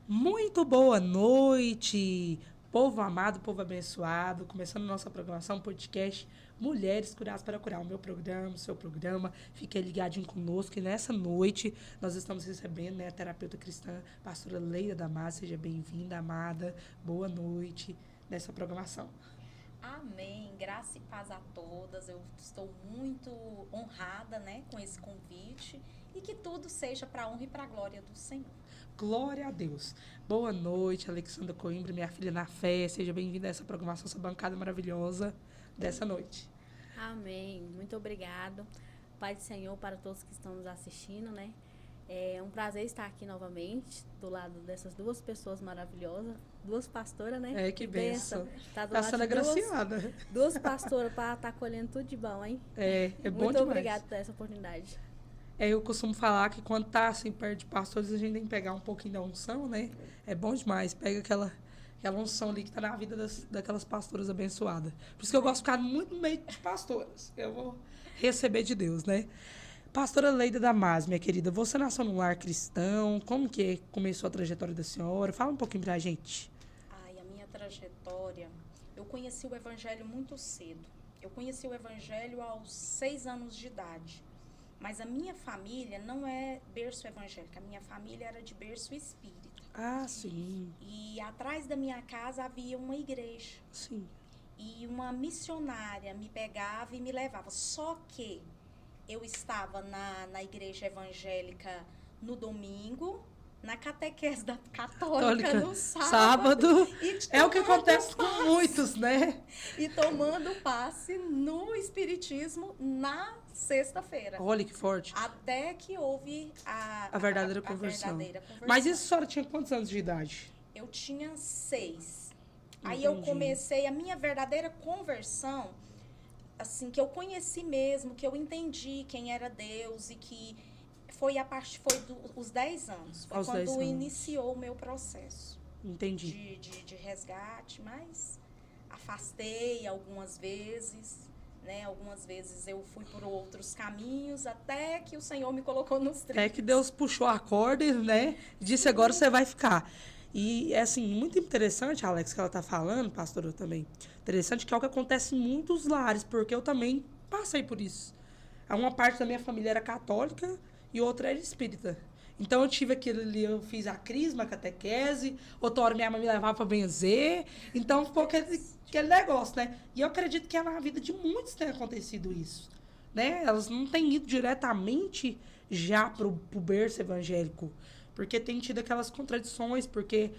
Muito boa noite, povo amado, povo abençoado. Começando nossa programação, podcast Mulheres Curadas para Curar. O meu programa, o seu programa. Fique ligadinho conosco. E nessa noite nós estamos recebendo, né, a terapeuta cristã, pastora Leida Damasio. Seja bem-vinda, amada. Boa noite nessa programação. Amém. Graça e paz a todas. Eu estou muito honrada, né, com esse convite e que tudo seja para a honra e para a glória do Senhor. Glória a Deus. Boa noite, Alexandra Coimbra, minha filha na fé. Seja bem-vinda a essa programação, essa bancada maravilhosa dessa noite. Amém. Muito obrigado. Pai do Senhor para todos que estão nos assistindo, né? É um prazer estar aqui novamente, do lado dessas duas pessoas maravilhosas, duas pastoras, né? É, que bênção. Tá do Tá lado sendo de agraciada. duas pastoras para estar colhendo tudo de bom, hein? É bom Muito demais. obrigada por essa oportunidade. Eu costumo falar que quando tá assim perto de pastores, a gente tem que pegar um pouquinho da unção, né? É bom demais. Pega aquela unção ali que tá na vida daquelas pastoras abençoadas. Por isso que eu gosto de ficar muito no meio de pastoras. Eu vou receber de Deus, né? Pastora Leida Damasio, minha querida, você nasceu num lar cristão. Como que começou a trajetória da senhora? Fala um pouquinho pra gente. Ai, a minha trajetória, eu conheci o Evangelho muito cedo. Eu conheci o Evangelho aos 6 anos de idade. Mas a minha família não é berço evangélico, a minha família era de berço espírita. Ah, sim. E atrás da minha casa havia uma igreja. Sim. E uma missionária me pegava e me levava. Só que eu estava na igreja evangélica no domingo, na catequese da católica no sábado. É o que acontece com muitos, né? E tomando passe no espiritismo na sexta-feira. Olha que forte. Até que houve a verdadeira conversão. verdadeira conversão. Mas isso a senhora tinha quantos anos de idade? Eu tinha 6. Aí Entendi. eu comecei a minha verdadeira conversão, assim, que eu conheci mesmo, que eu entendi quem era Deus e que foi os 10 anos. Foi Aos 10 quando anos. iniciou o meu processo Entendi. de resgate, mas afastei algumas vezes, né? Algumas vezes eu fui por outros caminhos, até que o Senhor me colocou nos trilhos. É que Deus puxou a corda, né? E disse, agora você vai ficar. E é assim, muito interessante, Alex, que ela tá falando, pastora, também. Interessante que é o que acontece em muitos lares, porque eu também passei por isso. Uma parte da minha família era católica e outra era espírita. Então eu tive aquilo ali, eu fiz a crisma, a catequese, outra hora minha mãe me levava para benzer. Então ficou aquele negócio, né? E eu acredito que na vida de muitos tem acontecido isso, né? Elas não têm ido diretamente já pro berço evangélico, porque tem tido aquelas contradições, porque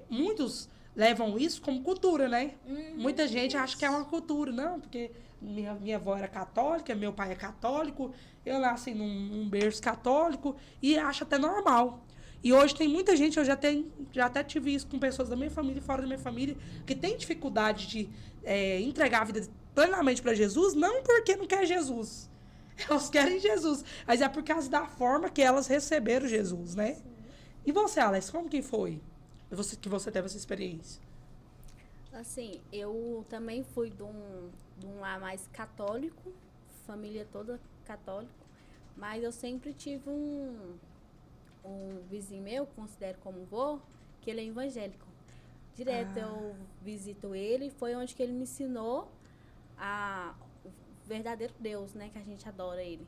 muitos levam isso como cultura, né? Muita gente acha que é uma cultura, não, porque minha avó era católica, meu pai é católico, eu nasci num berço católico e acha até normal. E hoje tem muita gente, eu já até tive isso com pessoas da minha família e fora da minha família, que tem dificuldade de entregar a vida plenamente para Jesus, não porque não quer Jesus. Elas querem Jesus, mas é por causa da forma que elas receberam Jesus, né? Sim. E você, Alex, como que foi que você teve essa experiência? Assim, eu também fui de um lar mais católico, família toda católica, mas eu sempre tive um vizinho meu, considero como vô, que ele é evangélico. Direto eu visito ele, foi onde que ele me ensinou o verdadeiro Deus, né, que a gente adora ele.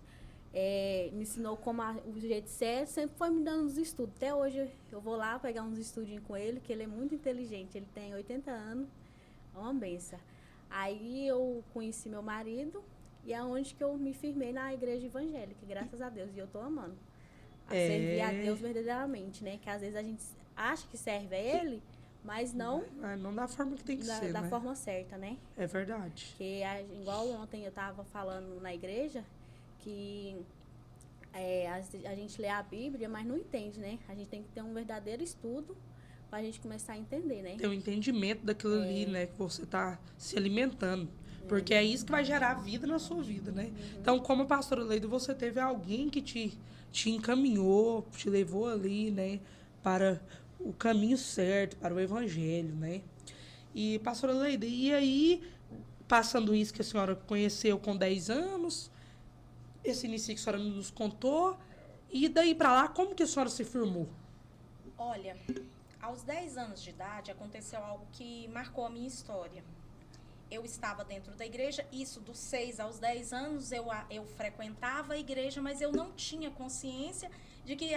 Me ensinou o jeito certo, sempre foi me dando uns estudos. Até hoje eu vou lá pegar uns estudinhos com ele, que ele é muito inteligente, ele tem 80 anos, é uma benção. Aí eu conheci meu marido e é onde que eu me firmei na igreja evangélica, graças a Deus, e eu tô amando. Servir a Deus verdadeiramente, né? Que às vezes a gente acha que serve a Ele, mas não... Não da forma que tem que ser, da né? forma certa, né? É verdade. Porque, igual ontem eu estava falando na igreja, que a gente lê a Bíblia, mas não entende, né? A gente tem que ter um verdadeiro estudo para a gente começar a entender, né? Ter um entendimento daquilo ali, né? Que você está se alimentando. Porque é isso que vai gerar vida na sua vida, né? Então, como pastora Leida, você teve alguém que te encaminhou, te levou ali, né? Para o caminho certo, para o evangelho, né? E, pastora Leida, e aí, passando isso que a senhora conheceu com 10 anos, esse início que a senhora nos contou, e daí para lá, como que a senhora se firmou? Olha, aos 10 anos de idade aconteceu algo que marcou a minha história. Eu estava dentro da igreja, isso dos 6 aos 10 anos eu frequentava a igreja, mas eu não tinha consciência de que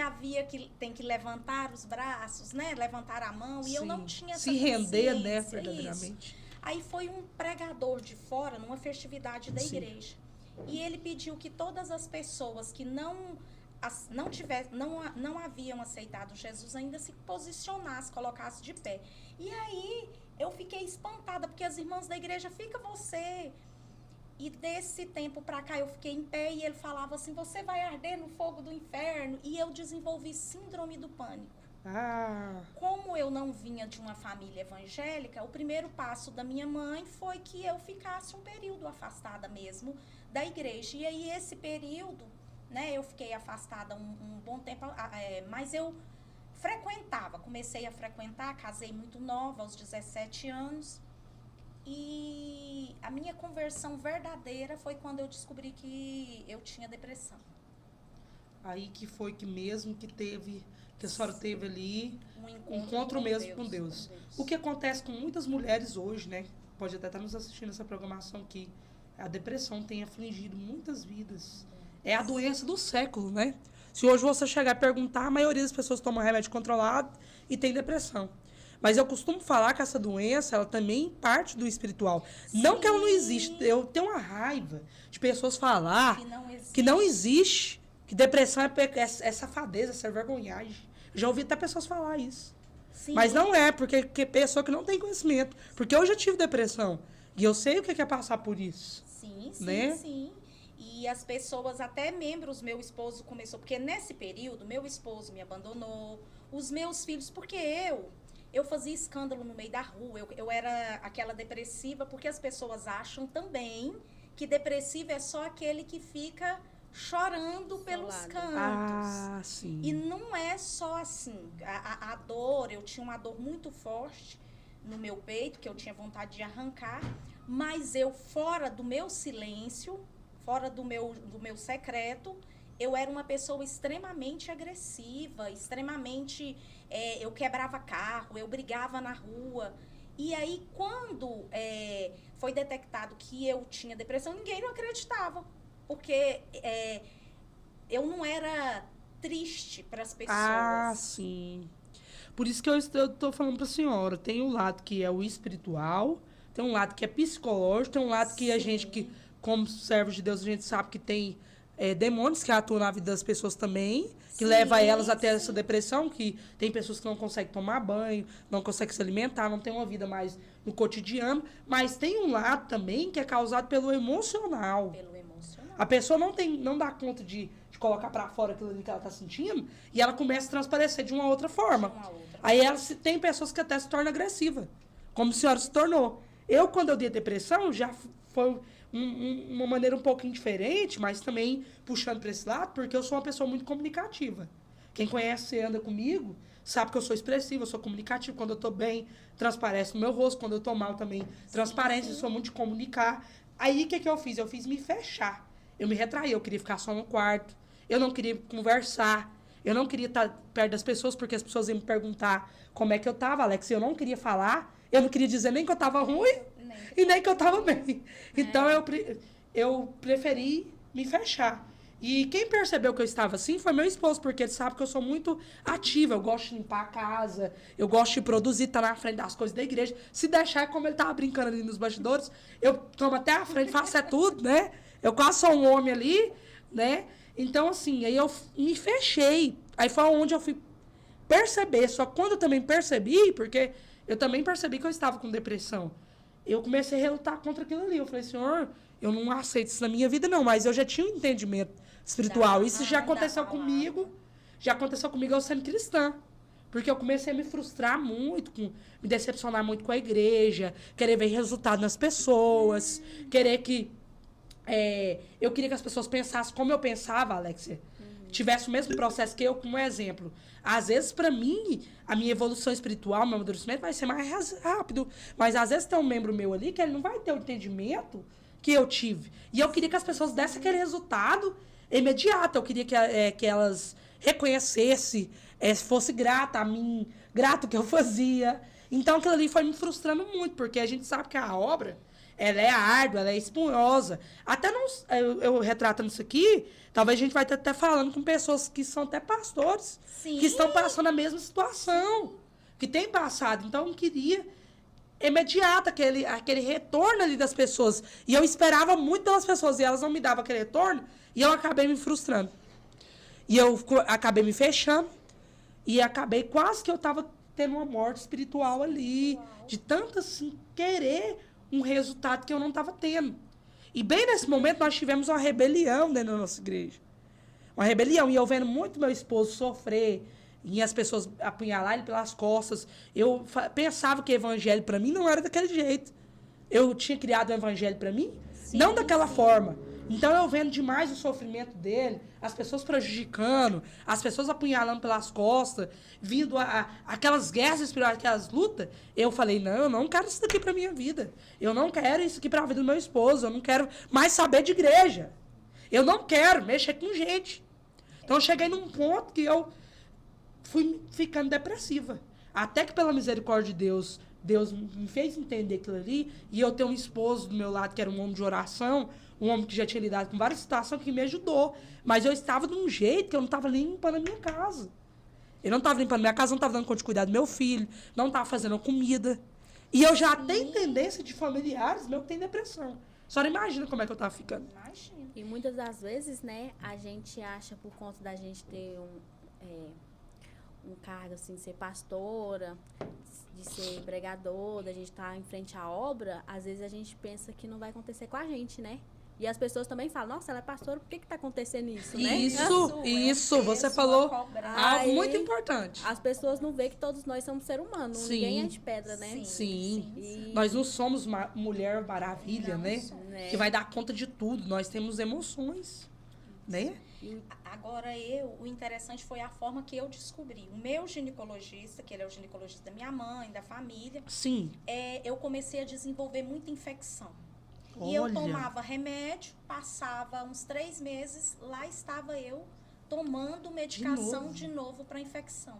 tem que levantar os braços, né? Levantar a mão, Sim. E eu não tinha essa Se render, né, consciência, verdadeiramente. isso. Aí foi um pregador de fora, numa festividade da Sim. igreja. E ele pediu que todas as pessoas que não haviam aceitado Jesus ainda se posicionasse, colocasse de pé. E aí eu fiquei espantada, porque as irmãs da igreja, fica você. E desse tempo pra cá eu fiquei em pé e ele falava assim, você vai arder no fogo do inferno. E eu desenvolvi síndrome do pânico. Como eu não vinha de uma família evangélica, o primeiro passo da minha mãe foi que eu ficasse um período afastada mesmo da igreja. E aí esse período, né, eu fiquei afastada um bom tempo, mas eu comecei a frequentar, casei muito nova, aos 17 anos. E a minha conversão verdadeira foi quando eu descobri que eu tinha depressão. Aí que foi que mesmo que a senhora teve ali, Um encontro com mesmo com Deus. O que acontece com muitas mulheres hoje, né? Pode até estar nos assistindo essa programação aqui. A depressão tem afligido muitas vidas. É a doença do século, né? Se hoje você chegar e perguntar, a maioria das pessoas toma remédio controlado e tem depressão. Mas eu costumo falar que essa doença, ela também parte do espiritual. Sim. Não que ela não existe. Eu tenho uma raiva de pessoas falar que não existe, que depressão é safadeza, é ser vergonhagem. Já ouvi até pessoas falar isso. Sim. Mas não é, porque pessoa que não tem conhecimento. Porque eu já tive depressão. E eu sei o que é passar por isso. Sim, né? sim. E as pessoas, até membros, meu esposo começou... Porque nesse período, meu esposo me abandonou, os meus filhos... Porque eu fazia escândalo no meio da rua, eu era aquela depressiva, porque as pessoas acham também que depressivo é só aquele que fica chorando pelos cantos. Sim. E não é só assim. A dor, eu tinha uma dor muito forte no meu peito, que eu tinha vontade de arrancar, mas eu, fora do meu silêncio, fora do meu secreto, eu era uma pessoa extremamente agressiva, extremamente... eu quebrava carro, eu brigava na rua. E aí, quando foi detectado que eu tinha depressão, ninguém não acreditava. Porque eu não era triste para as pessoas. Sim. Por isso que eu estou falando para a senhora. Tem um lado que é o espiritual, tem um lado que é psicológico, tem um lado que a gente, que, como servos de Deus, a gente sabe que tem demônios que atuam na vida das pessoas também, que leva elas até essa depressão, que tem pessoas que não conseguem tomar banho, não conseguem se alimentar, não tem uma vida mais no cotidiano, mas tem um lado também que é causado pelo emocional. A pessoa não dá conta de colocar pra fora aquilo ali que ela tá sentindo, e ela começa a transparecer de uma outra forma. Aí tem pessoas que até se tornam agressiva, como a senhora se tornou. Quando eu dei depressão, já foi uma maneira um pouquinho diferente, mas também puxando para esse lado, porque eu sou uma pessoa muito comunicativa. Quem conhece e anda comigo sabe que eu sou expressiva, eu sou comunicativa. Quando eu tô bem, transparece no meu rosto. Quando eu tô mal também, transparece. Eu sou muito de comunicar. Aí, o que eu fiz? Eu fiz me fechar. Eu me retraí, eu queria ficar só no quarto. Eu não queria conversar. Eu não queria estar perto das pessoas, porque as pessoas iam me perguntar como é que eu tava, Alex. Eu não queria falar. Eu não queria dizer nem que eu tava ruim e nem que eu tava bem. Então, eu preferi me fechar. E quem percebeu que eu estava assim foi meu esposo, porque ele sabe que eu sou muito ativa. Eu gosto de limpar a casa, eu gosto de produzir, estar na frente das coisas da igreja. Se deixar, como ele tava brincando ali nos bastidores, eu tomo até a frente, faço tudo, né? Eu quase sou um homem ali, né? Então, assim, aí eu me fechei. Aí foi onde eu fui perceber. Só quando eu também percebi, porque eu também percebi que eu estava com depressão, eu comecei a relutar contra aquilo ali. Eu falei, Senhor, eu não aceito isso na minha vida, não. Mas eu já tinha um entendimento espiritual. Isso já aconteceu comigo. Já aconteceu comigo eu sendo cristã. Porque eu comecei a me frustrar muito, me decepcionar muito com a igreja, querer ver resultado nas pessoas, querer que... eu queria que as pessoas pensassem como eu pensava, Alexia. Tivesse o mesmo processo que eu, como exemplo. Às vezes, para mim, a minha evolução espiritual, meu amadurecimento vai ser mais rápido. Mas às vezes tem um membro meu ali que ele não vai ter o entendimento que eu tive. E eu queria que as pessoas dessem aquele resultado imediato. Eu queria que elas reconhecessem fosse grata a mim, grato o que eu fazia. Então, aquilo ali foi me frustrando muito, porque a gente sabe que a obra, ela é árdua, ela é espinhosa. Até não, eu retratando isso aqui, talvez a gente vai estar até falando com pessoas que são até pastores, Sim. que estão passando a mesma situação, que tem passado. Então, eu queria imediato aquele retorno ali das pessoas. E eu esperava muito das pessoas, e elas não me davam aquele retorno, e eu acabei me frustrando. E eu acabei me fechando, e acabei quase que eu estava tendo uma morte espiritual ali, de tanto assim, querer um resultado que eu não estava tendo. E bem nesse momento nós tivemos uma rebelião dentro da nossa igreja. Uma rebelião. E eu vendo muito meu esposo sofrer, e as pessoas apunhalar ele pelas costas. Eu pensava que o evangelho para mim não era daquele jeito. Eu tinha criado o evangelho para mim, não daquela forma. Então eu vendo demais o sofrimento dele, as pessoas prejudicando, as pessoas apunhalando pelas costas, vindo aquelas guerras espirituais, aquelas lutas. Eu falei, não, eu não quero isso daqui pra minha vida. Eu não quero isso aqui pra vida do meu esposo. Eu não quero mais saber de igreja. Eu não quero mexer com gente. Então eu cheguei num ponto que eu fui ficando depressiva. Até que pela misericórdia de Deus, Deus me fez entender aquilo ali, e eu tenho um esposo do meu lado que era um homem de oração, um homem que já tinha lidado com várias situações, que me ajudou. Mas eu estava de um jeito que eu não estava limpando a minha casa. Eu não estava limpando a minha casa, não estava dando conta de cuidar do meu filho, não estava fazendo comida. E eu já tenho tendência de familiares meu que tem depressão. Só não imagina como é que eu estava ficando. Imagina. E muitas das vezes, né, a gente acha, por conta da gente ter um cargo, assim, de ser pastora, de ser pregador, da gente estar em frente à obra, às vezes a gente pensa que não vai acontecer com a gente, né? E as pessoas também falam, nossa, ela é pastora, por que está acontecendo isso, né? Isso, você falou algo muito importante. As pessoas não veem que todos nós somos seres humanos, Sim. ninguém é de pedra, né? Sim. E Nós não somos mulher maravilha, Não né? somos. né? Que vai dar conta de tudo. Nós temos emoções, né? Agora o interessante foi a forma que eu descobri. O meu ginecologista, que ele é o ginecologista da minha mãe, da família, Sim. eu comecei a desenvolver muita infecção. E eu Olha. tomava remédio, passava uns 3 meses, lá estava eu tomando medicação de novo para infecção.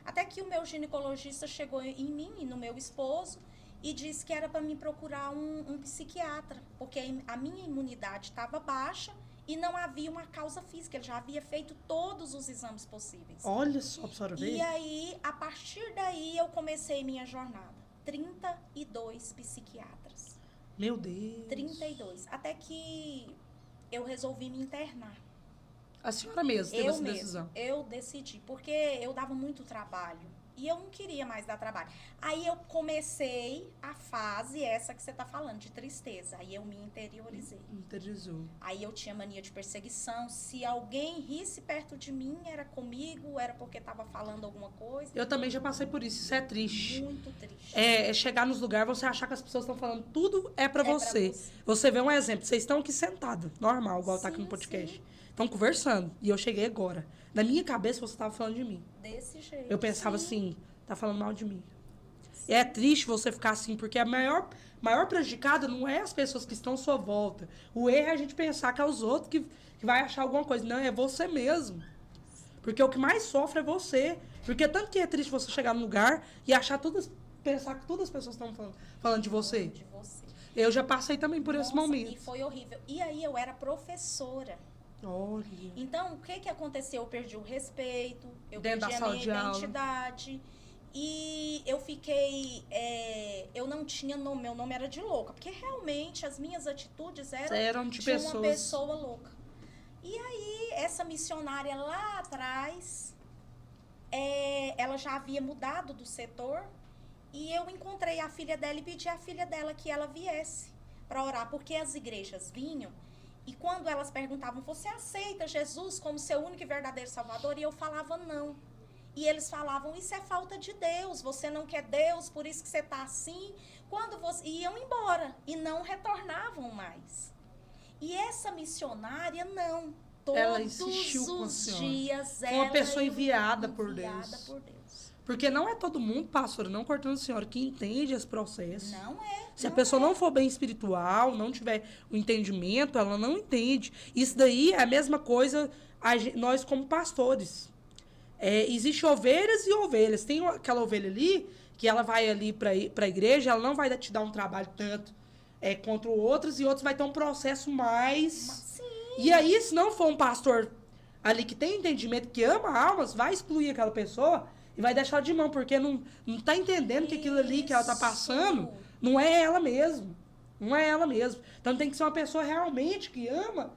Até que o meu ginecologista chegou em mim e no meu esposo e disse que era para me procurar um psiquiatra, porque a minha imunidade estava baixa e não havia uma causa física. Ele já havia feito todos os exames possíveis. Olha só pra senhora ver. E aí, a partir daí, eu comecei minha jornada. 32 psiquiatras. Meu Deus. 32. Até que eu resolvi me internar. A senhora mesma teve essa decisão. Eu decidi, porque eu dava muito trabalho. E eu não queria mais dar trabalho. Aí eu comecei a fase essa que você tá falando, de tristeza. Aí eu me interiorizei. Interiorizou. Aí eu tinha mania de perseguição. Se alguém risse perto de mim, era comigo, era porque tava falando alguma coisa. Eu também já passei por isso. Isso é triste. Muito triste. É chegar nos lugares, você achar que as pessoas estão falando tudo é pra você. Pra você. Você vê um exemplo. Vocês estão aqui sentados, normal, igual tá aqui no Sim, podcast. sim. Estão conversando. E eu cheguei agora. Na minha cabeça, você tava falando de mim. Desse jeito. Eu pensava sim. assim, tá falando mal de mim. E é triste você ficar assim, porque a maior prejudicada não é as pessoas que estão à sua volta. O erro é a gente pensar que é os outros que vai achar alguma coisa. Não, é você mesmo. Porque o que mais sofre é você. Porque tanto que é triste você chegar num lugar e achar pensar que todas as pessoas estão falando de você. De você. Eu já passei também por esse Nossa, momento. E foi horrível. E aí eu era professora. Olha. Então, o que aconteceu? Eu perdi o respeito, eu Dentro perdi da a sala minha de aula. identidade. E eu fiquei... eu não tinha nome, meu nome era de louca. Porque realmente as minhas atitudes eram de uma pessoas. pessoa louca. E aí, essa missionária lá atrás, ela já havia mudado do setor. E eu encontrei a filha dela e pedi à filha dela que ela viesse para orar. Porque as igrejas vinham... E quando elas perguntavam, você aceita Jesus como seu único e verdadeiro Salvador? E eu falava, não. E eles falavam, isso é falta de Deus, você não quer Deus, por isso que você está assim. Iam embora e não retornavam mais. E essa missionária, não. Ela Todos insistiu com a os senhora. dias Foi uma pessoa enviada por Deus. Enviada por Deus. Porque não é todo mundo, pastor, não cortando a senhora, que entende esse processo. Não é. Se a pessoa não for bem espiritual, não tiver o entendimento, ela não entende. Isso daí é a mesma coisa nós como pastores. Existe ovelhas e ovelhas. Tem aquela ovelha ali, que ela vai ali pra igreja, ela não vai te dar um trabalho tanto contra outros, e outros vai ter um processo mais... Sim. E aí, se não for um pastor ali que tem entendimento, que ama almas, vai excluir aquela pessoa e vai deixar ela de mão, porque não tá entendendo que aquilo ali que ela tá passando não é ela mesmo. Não é ela mesmo. Então tem que ser uma pessoa realmente que ama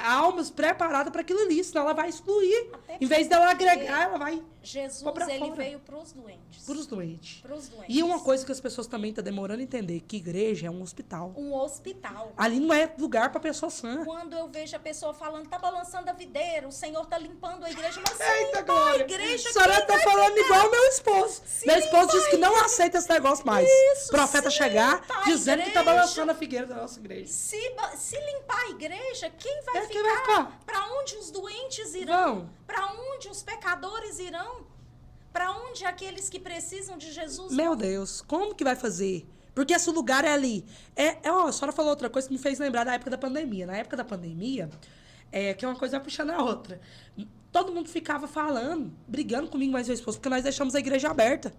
almas preparadas para aquilo ali, senão ela vai excluir. Até Em vez dela agregar, ela vai Jesus, pôr pra ele fora. veio para os doentes. Pros doentes. Pros doentes. E uma coisa que as pessoas também estão demorando a entender, que igreja é um hospital. Um hospital. Ali não é lugar para pessoa sã. Quando eu vejo a pessoa falando, tá balançando a videira, o Senhor tá limpando a igreja, mas Eita, a glória! igreja... A senhora tá falando igual meu esposo. Meu esposo disse que não aceita esse negócio mais. Isso, O profeta sim, chegar tá a dizendo que tá igreja. balançando a figueira da nossa igreja. Se limpar a igreja, quem vai Quem vai ficar? Para onde os doentes irão? Vão. Para onde os pecadores irão? Para onde aqueles que precisam de Jesus Meu vão? Deus, como que vai fazer? Porque esse lugar é ali. A senhora falou outra coisa que me fez lembrar da época da pandemia. Na época da pandemia, que uma coisa vai puxando a outra. Todo mundo ficava falando, brigando comigo mais meu esposo, porque nós deixamos a igreja aberta.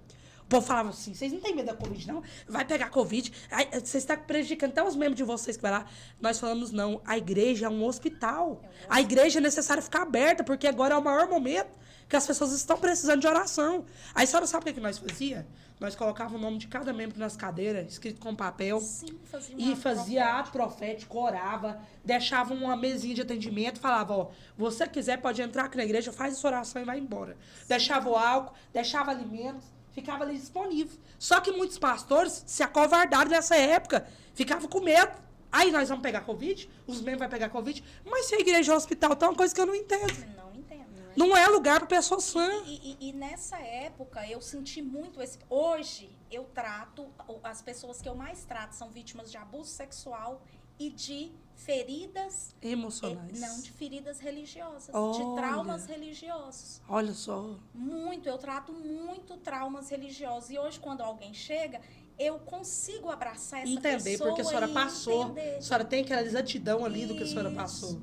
O povo falava assim, vocês não têm medo da Covid, não? Vai pegar Covid. Vocês estão prejudicando até os membros de vocês que vai lá. Nós falamos, não, a igreja é um hospital. A igreja é necessário ficar aberta, porque agora é o maior momento que as pessoas estão precisando de oração. Aí a senhora sabe o que nós fazia? Nós colocávamos o nome de cada membro nas cadeiras, escrito com papel. Sim, fazia E fazia ato profético, orava, deixava uma mesinha de atendimento, falava, ó, você quiser pode entrar aqui na igreja, faz essa oração e vai embora. Deixava o álcool, deixava alimentos, ficava ali disponível. Só que muitos pastores se acovardaram nessa época, ficavam com medo. Aí nós vamos pegar Covid, os membros vão pegar Covid, mas se a igreja é um hospital, tá uma coisa que eu não entendo. Não entendo. Não é lugar para pessoa sã. E nessa época eu senti muito esse... Hoje eu trato, as pessoas que eu mais trato são vítimas de abuso sexual e de feridas... Emocionais. Não, de feridas religiosas, Olha. de traumas religiosos. Olha só. Muito, eu trato muito traumas religiosos. E hoje quando alguém chega, eu consigo abraçar essa pessoa. Entender, porque a senhora e passou. entender. A senhora tem aquela exatidão ali do que a senhora passou.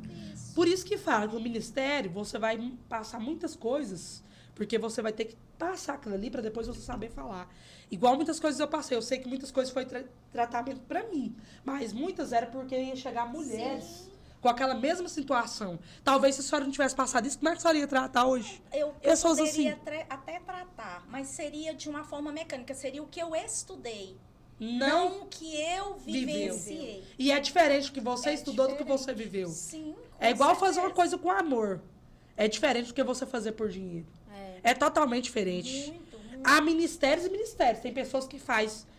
Por isso que fala que no ministério você vai passar muitas coisas, porque você vai ter que passar aquilo ali para depois você saber falar. Igual muitas coisas eu passei. Eu sei que muitas coisas foi tratamento para mim, mas muitas era porque ia chegar mulheres com aquela mesma situação. Talvez se a senhora não tivesse passado isso, como é que a senhora ia tratar hoje? Eu Pessoas poderia assim. até tratar, mas seria de uma forma mecânica. Seria o que eu estudei, Não não o que eu vivenciei. E é diferente do que você É estudou do que diferente. você viveu. Sim, com É igual fazer uma certeza. coisa com amor. É diferente do que você fazer por dinheiro. É totalmente diferente. Muito. Há ministérios e ministérios. Tem pessoas que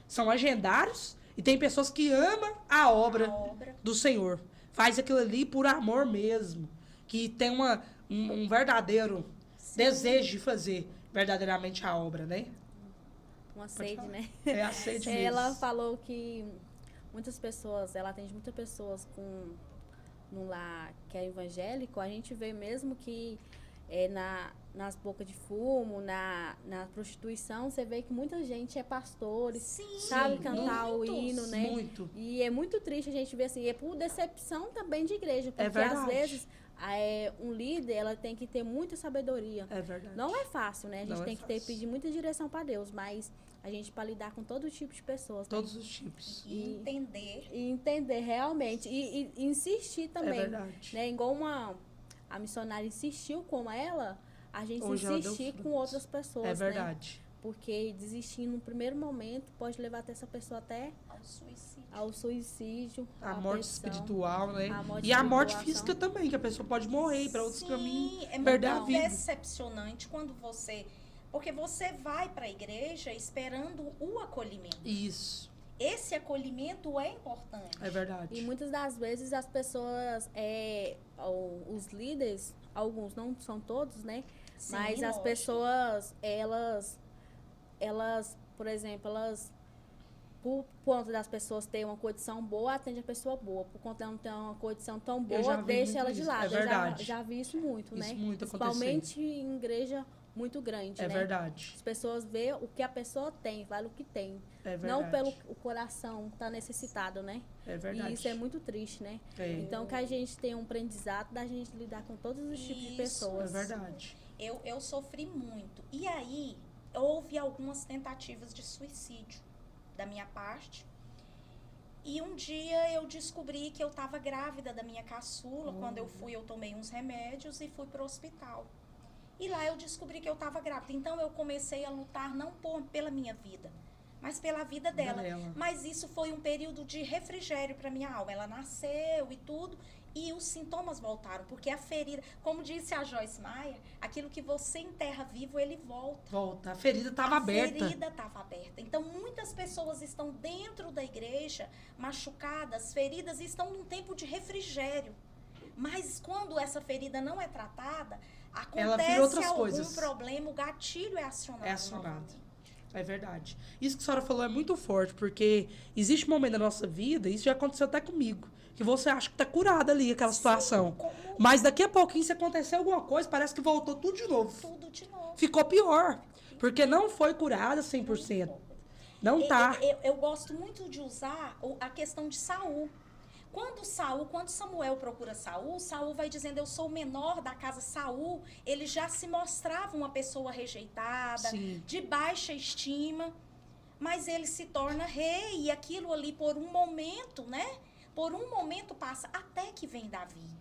são agendários e tem pessoas que amam a obra do Senhor. Faz aquilo ali por amor mesmo. Que tem um verdadeiro desejo de fazer verdadeiramente a obra, né? Uma sede, né? É a sede mesmo. Ela falou que muitas pessoas, ela atende muitas pessoas no lar que é evangélico, a gente vê mesmo que nas bocas de fumo, na prostituição, você vê que muita gente é pastores, Sim, sabe cantar o muitos, hino, né? Muito. E é muito triste a gente ver assim, é por decepção também de igreja, porque verdade. às vezes um líder, ela tem que ter muita sabedoria. É verdade. Não é fácil, né? A gente Não é tem que fácil. pedir muita direção para Deus, mas a gente para lidar com todo tipo de pessoas, né? Todos os tipos. E entender. E entender realmente e insistir também, É verdade. né? Igual a missionária insistiu com ela, a gente Hoje ela deu insistir com frutos. outras pessoas, É né? verdade. Porque desistir no primeiro momento pode levar até essa pessoa até Ao suicídio. ao suicídio, A à morte depressão. espiritual, né? a morte E a morte espiritual. física também, que a pessoa pode morrer e para outros caminhos. É perder a muito vida. decepcionante quando você... Porque você vai para a igreja esperando o acolhimento. Isso. Esse acolhimento é importante. É verdade. E muitas das vezes as pessoas, os líderes, alguns, não são todos, né? Sim, Mas as lógico. pessoas, por exemplo, por conta das pessoas terem uma condição boa, atende a pessoa boa. Por conta de não ter uma condição tão Eu já boa, vi deixa muito ela de isso. lado. É Eu verdade. já vi isso muito, Isso né? muito Principalmente em igreja muito grande, É né? verdade. As pessoas veem o que a pessoa tem, vale o que tem. É verdade. Não pelo o coração tá necessitado, né? É verdade. E isso é muito triste, né? É. Então que a gente tenha um aprendizado da gente lidar com todos os tipos de Isso, pessoas. É verdade. Eu sofri muito. E aí, houve algumas tentativas de suicídio da minha parte. E um dia eu descobri que eu estava grávida da minha caçula. Quando eu tomei uns remédios e fui para o hospital. E lá eu descobri que eu estava grávida. Então eu comecei a lutar não pela minha vida, mas pela vida dela. Mas isso foi um período de refrigério para minha alma. Ela nasceu e tudo, e os sintomas voltaram, porque a ferida, como disse a Joyce Meyer, aquilo que você enterra vivo, ele volta. Volta. A ferida estava aberta. A ferida estava aberta. Então, muitas pessoas estão dentro da igreja, machucadas, feridas, e estão num tempo de refrigério. Mas quando essa ferida não é tratada, acontece algum problema, o gatilho é acionado. Novamente. É verdade. Isso que a senhora falou é muito forte, porque existe um momento da nossa vida, isso já aconteceu até comigo, que você acha que tá curada ali, aquela situação. Mas daqui a pouquinho, se acontecer alguma coisa, parece que voltou tudo de novo. Tudo de novo. Ficou pior, porque não foi curada 100%. Não tá. Eu gosto muito de usar a questão de Saul. Quando Samuel procura Saul vai dizendo, eu sou o menor da casa. Saul, ele já se mostrava uma pessoa rejeitada, Sim. de baixa estima, mas ele se torna rei, e aquilo ali por um momento, né? Por um momento passa, até que vem Davi.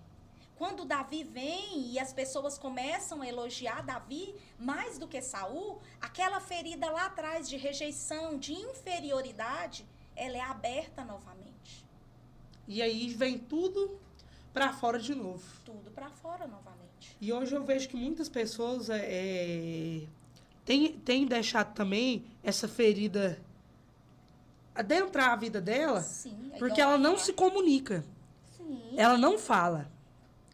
Quando Davi vem e as pessoas começam a elogiar Davi mais do que Saul, aquela ferida lá atrás de rejeição, de inferioridade, ela é aberta novamente. E aí vem tudo pra fora de novo. Tudo pra fora novamente. E hoje eu vejo que muitas pessoas têm deixado também essa ferida adentrar a vida dela. Sim, porque ela não se comunica. Sim. Ela não fala.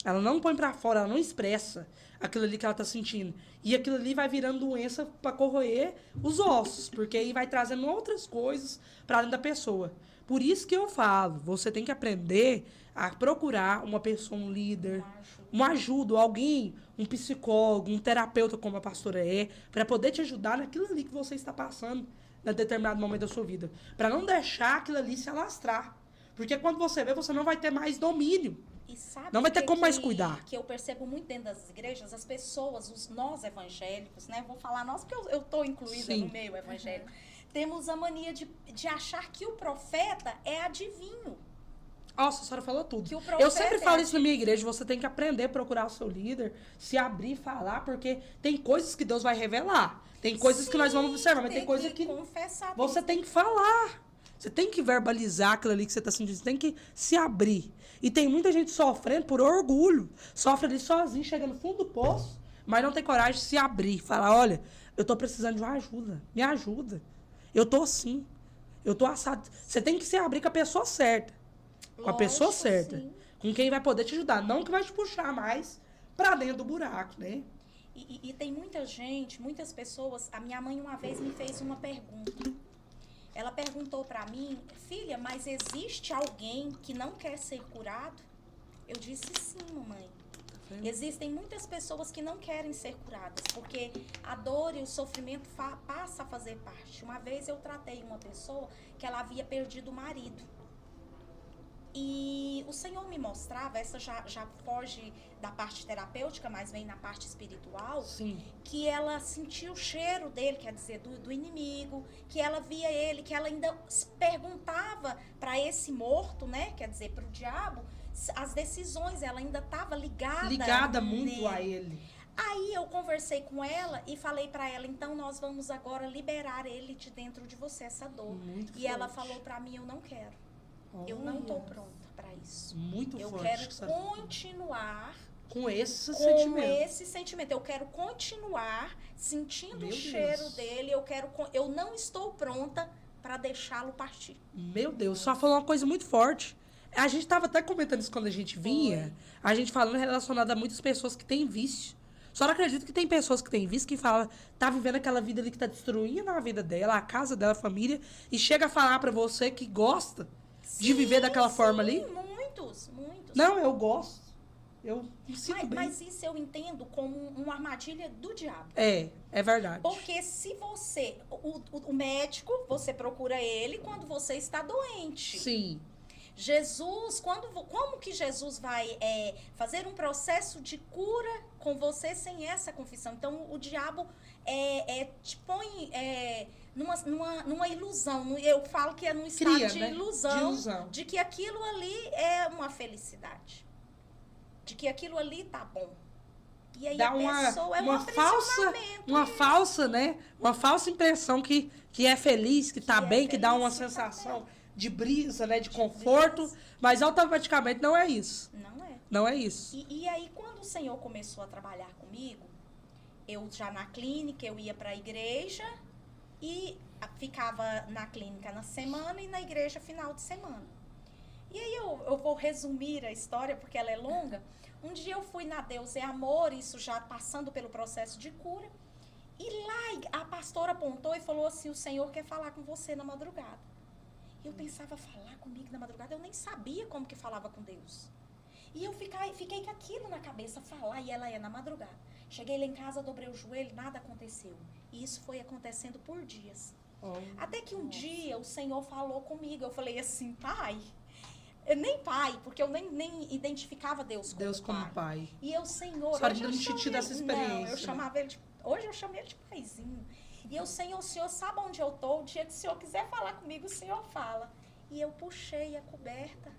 Ela não põe pra fora, ela não expressa aquilo ali que ela tá sentindo. E aquilo ali vai virando doença pra corroer os ossos, porque aí vai trazendo outras coisas pra dentro da pessoa. Por isso que eu falo, você tem que aprender a procurar uma pessoa, um líder, uma ajuda, alguém, um psicólogo, um terapeuta, como a pastora é, para poder te ajudar naquilo ali que você está passando em determinado momento da sua vida. Para não deixar aquilo ali se alastrar. Porque quando você vê, você não vai ter mais domínio. E sabe não vai ter como mais cuidar. Que eu percebo muito dentro das igrejas, as pessoas, nós evangélicos, né? Vou falar nós porque eu estou incluída no meio evangélico. Temos a mania de achar que o profeta é adivinho. Nossa, a senhora falou tudo. Eu sempre falo isso na minha igreja, você tem que aprender a procurar o seu líder, se abrir, falar, porque tem coisas que Deus vai revelar. Tem coisas que nós vamos observar, mas tem coisas que confessar, você tem que falar. Você tem que verbalizar aquilo ali que você está sentindo, você tem que se abrir. E tem muita gente sofrendo por orgulho. Sofre ali sozinho, chega no fundo do poço, mas não tem coragem de se abrir. Falar, olha, eu tô precisando de uma ajuda, me ajuda. Eu tô assim, eu tô assado. Você tem que se abrir com a pessoa certa. Com a pessoa certa. Sim. Com quem vai poder te ajudar. Não que vai te puxar mais pra dentro do buraco, né? E tem muita gente, muitas pessoas. A minha mãe uma vez me fez uma pergunta. Ela perguntou pra mim, filha, mas existe alguém que não quer ser curado? Eu disse sim, mamãe. Existem muitas pessoas que não querem ser curadas, porque a dor e o sofrimento passa a fazer parte. Uma vez eu tratei uma pessoa que ela havia perdido o marido. E o Senhor me mostrava, essa já foge da parte terapêutica, mas vem na parte espiritual, Sim. Que ela sentia o cheiro dele, quer dizer, do inimigo, que ela via ele, que ela ainda perguntava para esse morto, né, quer dizer, para o diabo, as decisões, ela ainda estava ligada muito nele. a ele. Aí eu conversei com ela e falei para ela, então nós vamos agora liberar ele de dentro de você, essa dor. Muito e forte. Ela falou para mim, eu não quero. Eu não estou pronta para isso. Muito eu forte. Eu quero continuar com esse sentimento. Eu quero continuar sentindo o cheiro dele. Eu não estou pronta para deixá-lo partir. Meu Deus, só falou uma coisa muito forte. A gente estava até comentando isso quando a gente vinha. A gente falando relacionado a muitas pessoas que têm vício. Só não acredito que tem pessoas que têm vício que falam, tá vivendo aquela vida ali que tá destruindo a vida dela, a casa dela, a família, e chega a falar para você que gosta de viver daquela forma ali? Muitos. Não, eu gosto. Eu me sinto bem. Mas isso eu entendo como uma armadilha do diabo. É verdade. Porque se você... O médico, você procura ele quando você está doente. Sim. Jesus, como que Jesus vai fazer um processo de cura com você sem essa confissão? Então, o diabo te põe numa ilusão. Eu falo que é num estado Cria, de né? ilusão, de que aquilo ali é uma felicidade. De que aquilo ali tá bom. E aí Dá a pessoa é um aprisionamento. uma falsa, né? Uma falsa impressão que é feliz, que tá bem, que dá feliz, uma que tá sensação de brisa, né? De conforto, mas automaticamente não é isso. Não é. Não é isso. E aí, quando o Senhor começou a trabalhar comigo, eu já na clínica, eu ia para a igreja e ficava na clínica na semana e na igreja final de semana. E aí eu vou resumir a história, porque ela é longa. Um dia eu fui na Deus é Amor, isso já passando pelo processo de cura. E lá a pastora apontou e falou assim, o Senhor quer falar com você na madrugada. Eu pensava, falar comigo na madrugada? Eu nem sabia como que falava com Deus. E eu fiquei com aquilo na cabeça, falar, e ela na madrugada. Cheguei lá em casa, dobrei o joelho, nada aconteceu. E isso foi acontecendo por dias. Até que um dia o Senhor falou comigo. Eu falei assim, pai... Nem pai, porque eu nem identificava Deus como pai. E eu, Senhor... Só não tinha tido essa experiência. Não, eu chamava ele hoje eu chamo ele de paizinho. E eu, Senhor, o Senhor sabe onde eu tô? O dia que o Senhor quiser falar comigo, o Senhor fala. E eu puxei a coberta.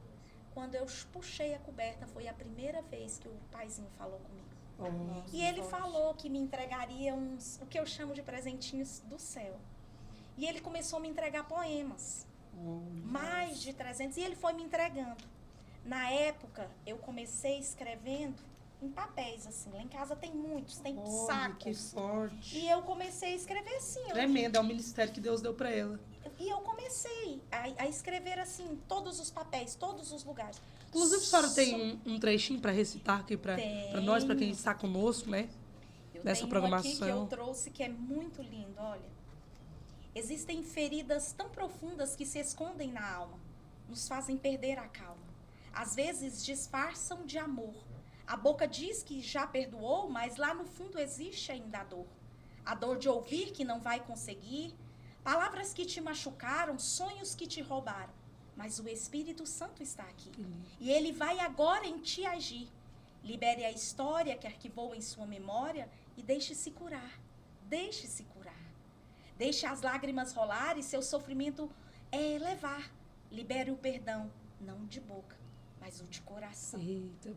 Quando eu puxei a coberta, foi a primeira vez que o paizinho falou comigo. E ele falou que me entregaria o que eu chamo de presentinhos do céu. E ele começou a me entregar poemas. Mais de 300. E ele foi me entregando. Na época, eu comecei escrevendo em papéis, assim. Lá em casa tem muitos, tem sacos. Que sorte. E eu comecei a escrever assim. Tremendo, é o ministério que Deus deu pra ela. E eu comecei a escrever assim, todos os papéis, todos os lugares. Inclusive, a senhora tem um trechinho para recitar aqui para nós, para quem está conosco, né? Nessa programação. Aqui que eu trouxe que é muito lindo, olha. Existem feridas tão profundas que se escondem na alma, nos fazem perder a calma. Às vezes disfarçam de amor. A boca diz que já perdoou, mas lá no fundo existe ainda a dor. A dor de ouvir que não vai conseguir, palavras que te machucaram, sonhos que te roubaram. Mas o Espírito Santo está aqui. E ele vai agora em ti agir. Libere a história que arquivou em sua memória e deixe-se curar. Deixe-se curar. Deixe as lágrimas rolar e seu sofrimento levar. Libere o perdão, não de boca, mas o de coração.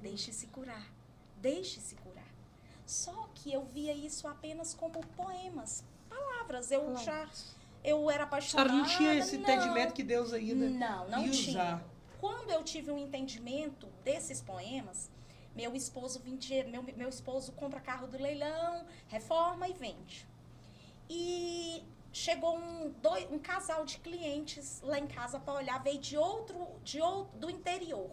Deixe-se curar. Deixe-se curar. Só que eu via isso apenas como poemas, palavras. Eu era apaixonada. A senhora não tinha esse entendimento que Deus ainda não ia tinha. usar. Quando eu tive um entendimento desses poemas, meu esposo meu esposo compra carro do leilão, reforma e vende. E chegou um casal de clientes lá em casa para olhar, veio do interior.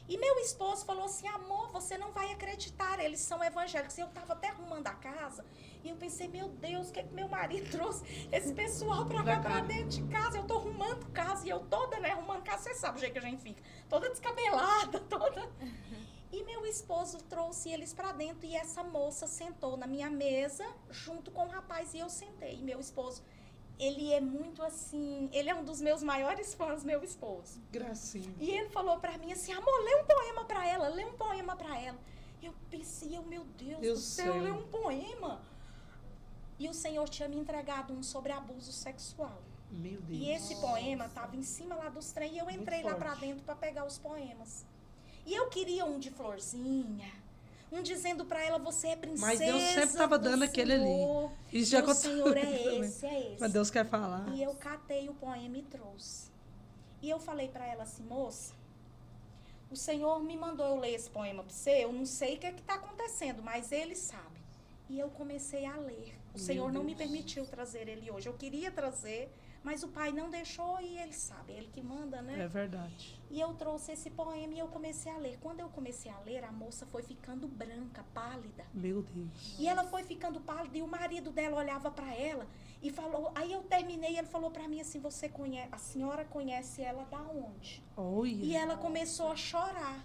E meu esposo falou assim, amor, você não vai acreditar, eles são evangélicos. E eu estava até arrumando a casa, e eu pensei, meu Deus, o que é que meu marido trouxe esse pessoal para cá, pra dentro de casa? Eu tô arrumando casa, e eu toda, né, arrumando casa, você sabe o jeito que a gente fica, toda descabelada, toda... E meu esposo trouxe eles para dentro e essa moça sentou na minha mesa junto com o rapaz e eu sentei. E meu esposo, ele é muito assim, ele é um dos meus maiores fãs, meu esposo. Gracinha. E ele falou para mim assim, amor, lê um poema para ela, lê um poema para ela. Eu pensei, meu Deus do céu, lê um poema. E o Senhor tinha me entregado um sobre abuso sexual. Meu Deus. E esse poema estava em cima lá dos trem e eu entrei lá para dentro para pegar os poemas. E eu queria um de florzinha, um dizendo pra ela, você é princesa. Mas Deus sempre estava dando aquele ali. Isso já aconteceu. O Senhor é esse. Mas Deus quer falar. E eu catei o poema e trouxe. E eu falei pra ela assim, moça, o Senhor me mandou eu ler esse poema pra você, eu não sei o que tá acontecendo, mas Ele sabe. E eu comecei a ler. O Senhor não me permitiu trazer ele hoje. Eu queria trazer, mas o Pai não deixou e Ele sabe, Ele que manda, né? É verdade. E eu trouxe esse poema e eu comecei a ler. Quando eu comecei a ler, a moça foi ficando branca, pálida. Meu Deus. E ela foi ficando pálida e o marido dela olhava para ela e falou... Aí eu terminei e ele falou para mim assim, a senhora conhece ela da onde? E ela começou a chorar.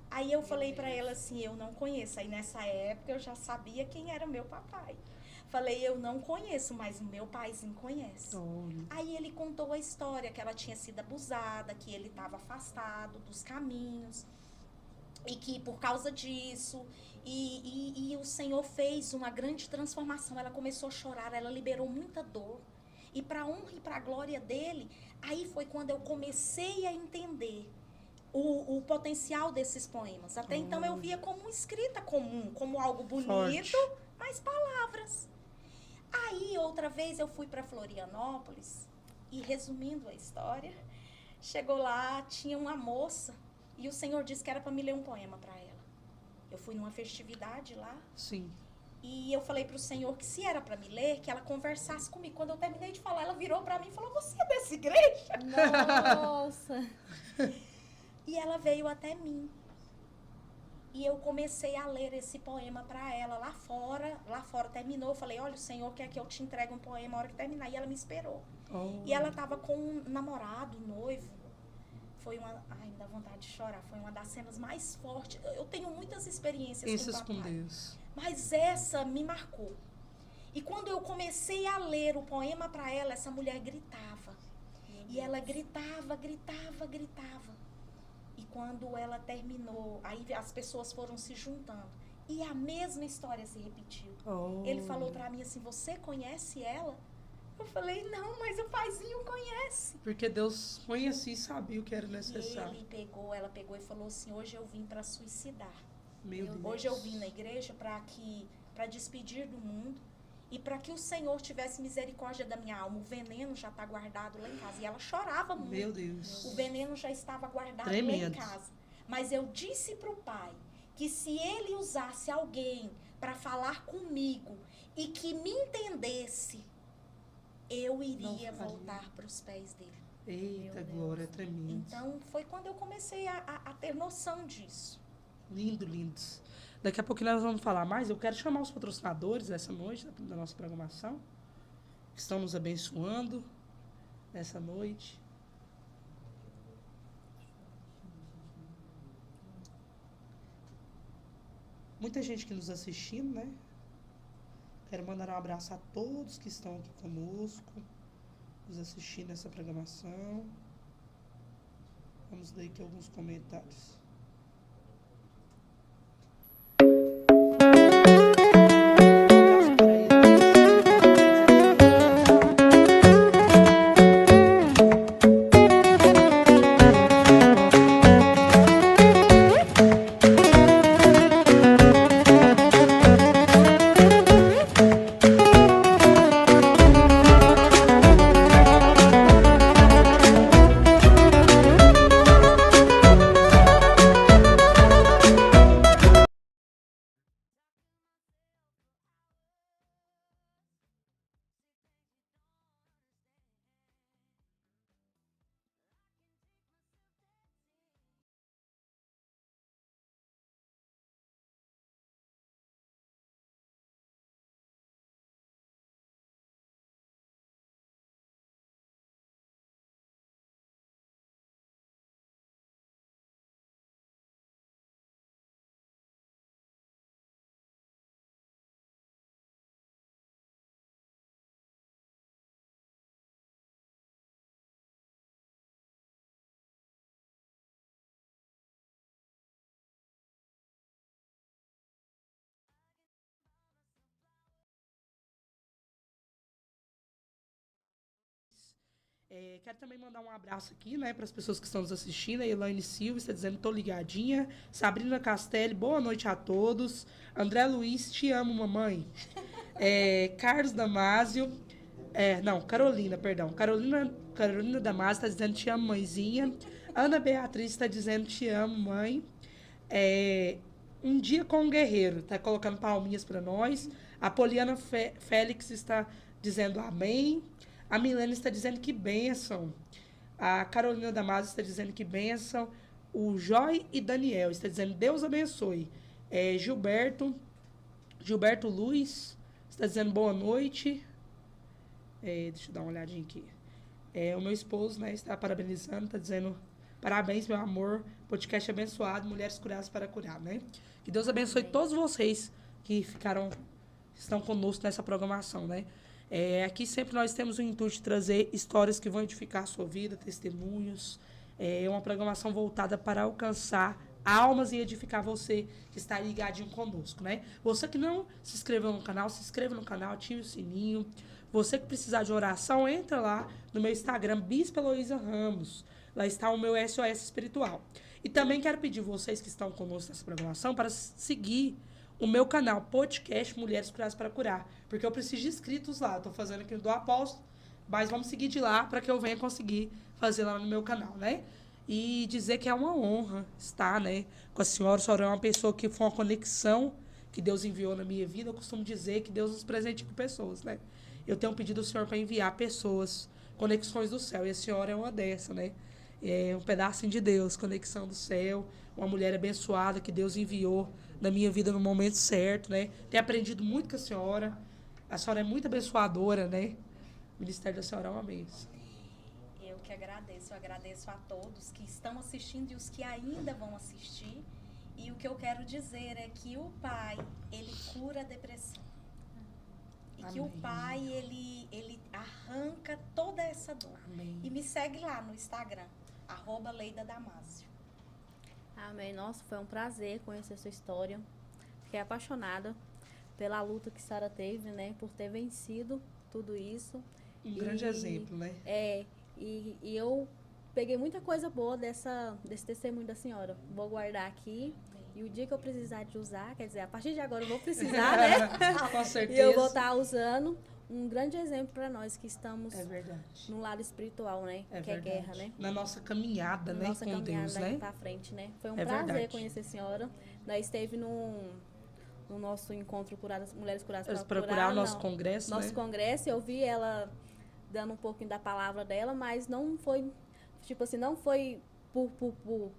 Aí eu falei para ela assim, eu não conheço. Aí nessa época eu já sabia quem era meu papai. Falei, eu não conheço, mas o meu paizinho conhece. Olha. Aí ele contou a história, que ela tinha sido abusada, que ele estava afastado dos caminhos. E que por causa disso, e o Senhor fez uma grande transformação. Ela começou a chorar, ela liberou muita dor. E para a honra e para a glória dele, aí foi quando eu comecei a entender o potencial desses poemas. Até então eu via como escrita comum, como algo bonito, Forte. mas palavras. Aí outra vez eu fui para Florianópolis e, resumindo a história, chegou lá, tinha uma moça e o Senhor disse que era para me ler um poema para ela. Eu fui numa festividade lá. Sim. E eu falei pro Senhor que se era pra me ler, que ela conversasse comigo. Quando eu terminei de falar, ela virou pra mim e falou, você é dessa igreja? Nossa! E ela veio até mim. E eu comecei a ler esse poema pra ela lá fora. Lá fora terminou, eu falei, olha, o Senhor quer que eu te entregue um poema a hora que terminar. E ela me esperou. Oh. E ela tava com um namorado, um noivo. Foi uma... Ai, me dá vontade de chorar. Foi uma das cenas mais fortes. Eu tenho muitas experiências com Deus. Mas essa me marcou. E quando eu comecei a ler o poema para ela, essa mulher gritava. E ela gritava. E quando ela terminou, aí as pessoas foram se juntando. E a mesma história se repetiu. Oh. Ele falou para mim assim, você conhece ela? Eu falei, não, mas o paizinho conhece. Porque Deus conhecia e sabia o que era necessário. E ela pegou e falou assim, hoje eu vim para suicidar. Meu Deus. Hoje eu vim na igreja para despedir do mundo e para que o Senhor tivesse misericórdia da minha alma. O veneno já está guardado lá em casa. E ela chorava muito. Meu Deus. O veneno já estava guardado Tremendo. lá em casa. Mas eu disse para o pai que se ele usasse alguém para falar comigo e que me entendesse, eu iria voltar para os pés dele. Eita, glória, tremendo. Então, foi quando eu comecei a ter noção disso. Lindo, lindos. Daqui a pouquinho nós vamos falar mais. Eu quero chamar os patrocinadores dessa noite, da nossa programação, que estão nos abençoando nessa noite. Muita gente que nos assistindo, né? Quero mandar um abraço a todos que estão aqui conosco, nos assistindo nessa programação. Vamos ler aqui alguns comentários. Quero também mandar um abraço aqui, né, para as pessoas que estão nos assistindo. A Elaine Silva está dizendo, tô ligadinha. Sabrina Castelli, boa noite a todos. André Luiz, te amo, mamãe. Carlos Damásio, Carolina, perdão. Carolina Damásio está dizendo, te amo, mãezinha. Ana Beatriz está dizendo, te amo, mãe. Um dia com um guerreiro, está colocando palminhas para nós. A Poliana Félix está dizendo, amém. A Milene está dizendo que bênção. A Carolina Damasio está dizendo que bênção. O Joy e Daniel está dizendo Deus abençoe. Gilberto Luiz está dizendo boa noite. Deixa eu dar uma olhadinha aqui. O meu esposo, né, está parabenizando, está dizendo parabéns, meu amor. Podcast abençoado, mulheres curadas para curar, né? Que Deus abençoe todos vocês que estão conosco nessa programação, né? Aqui sempre nós temos o intuito de trazer histórias que vão edificar a sua vida, testemunhos. É uma programação voltada para alcançar almas e edificar você que está ligadinho conosco, né? Você que não se inscreveu no canal, se inscreva no canal, ative o sininho. Você que precisar de oração, entra lá no meu Instagram, Bispa Heloísa Ramos. Lá está o meu SOS espiritual. E também quero pedir vocês que estão conosco nessa programação para seguir o meu canal, podcast Mulheres Curadas para Curar. Porque eu preciso de inscritos lá. Estou fazendo aqui do apóstolo, mas vamos seguir de lá para que eu venha conseguir fazer lá no meu canal, né? E dizer que é uma honra estar, né, com a senhora. A senhora é uma pessoa que foi uma conexão que Deus enviou na minha vida. Eu costumo dizer que Deus nos presenteia com pessoas, né? Eu tenho pedido ao Senhor para enviar pessoas, conexões do céu. E a senhora é uma dessas, né? É um pedacinho de Deus, conexão do céu. Uma mulher abençoada que Deus enviou na minha vida no momento certo, né? Tenho aprendido muito com a senhora. A senhora é muito abençoadora, né? O ministério da senhora é uma bênção. Eu que agradeço. Eu agradeço a todos que estão assistindo e os que ainda vão assistir. E o que eu quero dizer é que o Pai, ele cura a depressão. E que o Pai, ele arranca toda essa dor. Amém. E me segue lá no Instagram, @LeidaDamásio. Amém. Nossa, foi um prazer conhecer sua história. Fiquei apaixonada pela luta que Sara teve, né? Por ter vencido tudo isso. Um grande exemplo, né? E eu peguei muita coisa boa desse testemunho da senhora. Vou guardar aqui. E o dia que eu precisar de usar, quer dizer, a partir de agora eu vou precisar, né? Com certeza. E eu vou estar usando um grande exemplo para nós que estamos no lado espiritual, né? É que verdade. é guerra, né? Na nossa caminhada, né? Nossa Com caminhada Deus, daqui né? pra frente, né? Foi um É prazer verdade. conhecer a senhora. Nós esteve no nosso encontro Mulheres Curadas Para curar o nosso congresso, nosso né? congresso. Eu vi ela dando um pouquinho da palavra dela, mas não foi, tipo assim, não foi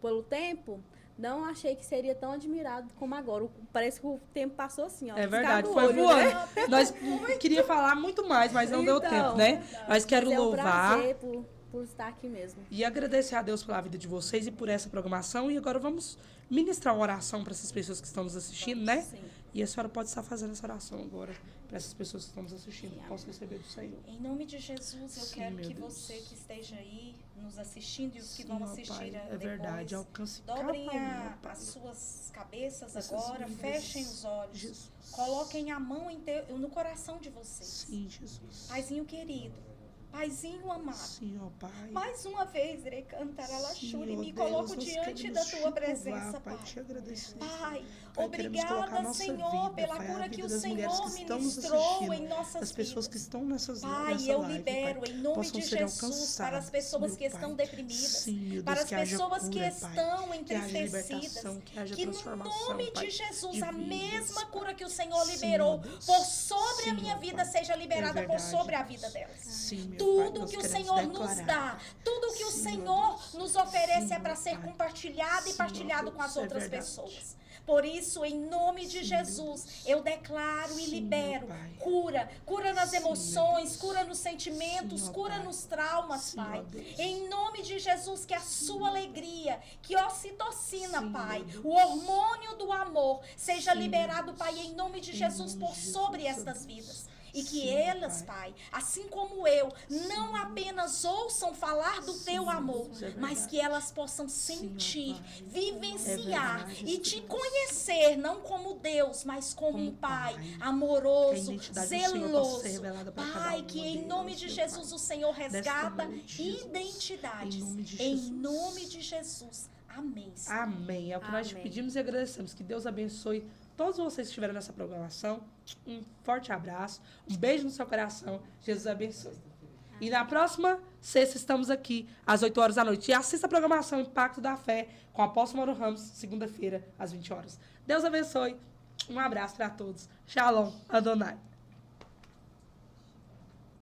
pelo tempo. Não achei que seria tão admirado como agora. Parece que o tempo passou assim, ó. É verdade, foi olho, voando. né? Nós queria falar muito mais, mas não deu tempo, né? Mas quero Mas é um louvar prazer por estar aqui mesmo. e agradecer a Deus pela vida de vocês e por essa programação. E agora vamos ministrar uma oração para essas pessoas que estão nos assistindo, né? Sim. E a senhora pode estar fazendo essa oração agora para essas pessoas que estão nos assistindo. Sim, Posso receber do Senhor. Em nome de Jesus, eu Sim, quero meu que Deus. você que esteja aí nos assistindo e os que Sim, vão ó assistir Pai, é depois, verdade. Alcance dobrem cada um, ó Pai. as suas cabeças Essas agora, vidas. fechem os olhos, Jesus. coloquem a mão no coração de vocês. Sim, Jesus. Paizinho querido, Paizinho amado, Sim, ó Pai. mais uma vez, irei cantar a Sim, Lachuri, ó me Deus, coloco nós diante queremos da te tua louvar, presença, Pai. Pai. Te agradecer. Pai, Pai, queremos colocar a obrigada, nossa Senhor, vida, pela Pai, a cura vida que o das mulheres Senhor que estão nos ministrou assistindo, em nossas as pessoas que vidas. estão nessa Pai, live, eu libero Pai, em nome possam de ser Jesus para as alcançadas, pessoas meu que estão Pai. deprimidas, Sim, meu Deus, para as que haja pessoas que cura, estão que haja entristecidas, libertação, que haja que no transformação, nome Pai, de Jesus, de a vidas, mesma Pai. cura que o Senhor Sim, liberou ó Deus. por sobre a Sim, minha ó vida Pai. seja liberada É por verdade, sobre a Deus. vida delas. Sim, meu Pai, Tudo nós que o queremos Senhor nos declarar. dá, tudo que o Sim, meu Senhor Deus. nos oferece Sim, é para meu ser Pai. compartilhado e Sim, partilhado ó com as Deus, é outras verdade. pessoas. Por isso, em nome de Sim, Jesus, meu Deus. eu declaro e Sim, libero meu Pai. cura nas Sim, meu emoções, Deus. cura nos sentimentos, Sim, ó cura Pai. nos traumas, Sim, Pai. ó Deus. Em nome de Jesus, que a sua alegria, que a ocitocina, Sim, Pai, meu Deus. o hormônio do amor, seja Sim, liberado, meu Pai, Deus. em nome de Em Jesus, nome por de Jesus, sobre ó estas Deus. vidas. E que Sim, elas, Pai. Pai, assim como eu, não apenas ouçam falar do teu amor, Deus, é mas verdade. que elas possam Sim, ó sentir, Pai. vivenciar É verdade, e te Deus. conhecer, não como Deus, mas como Como um Pai Pai. Que a amoroso, identidade do Senhor possa ser zeloso. revelada para cada Pai, uma que em delas, nome de meu Jesus Pai. o Senhor resgata noite, Jesus. identidades. Em nome de Em Jesus. nome de Jesus. Amém, Senhor. Amém. É o que nós te Amém. pedimos e agradecemos. Que Deus abençoe todos vocês que estiveram nessa programação. Um forte abraço. Um beijo no seu coração. Jesus abençoe. E na próxima sexta estamos aqui às 8 horas da noite. E assista a programação Impacto da Fé com o apóstolo Mauro Ramos, segunda-feira, às 20 horas. Deus abençoe. Um abraço para todos. Shalom. Adonai.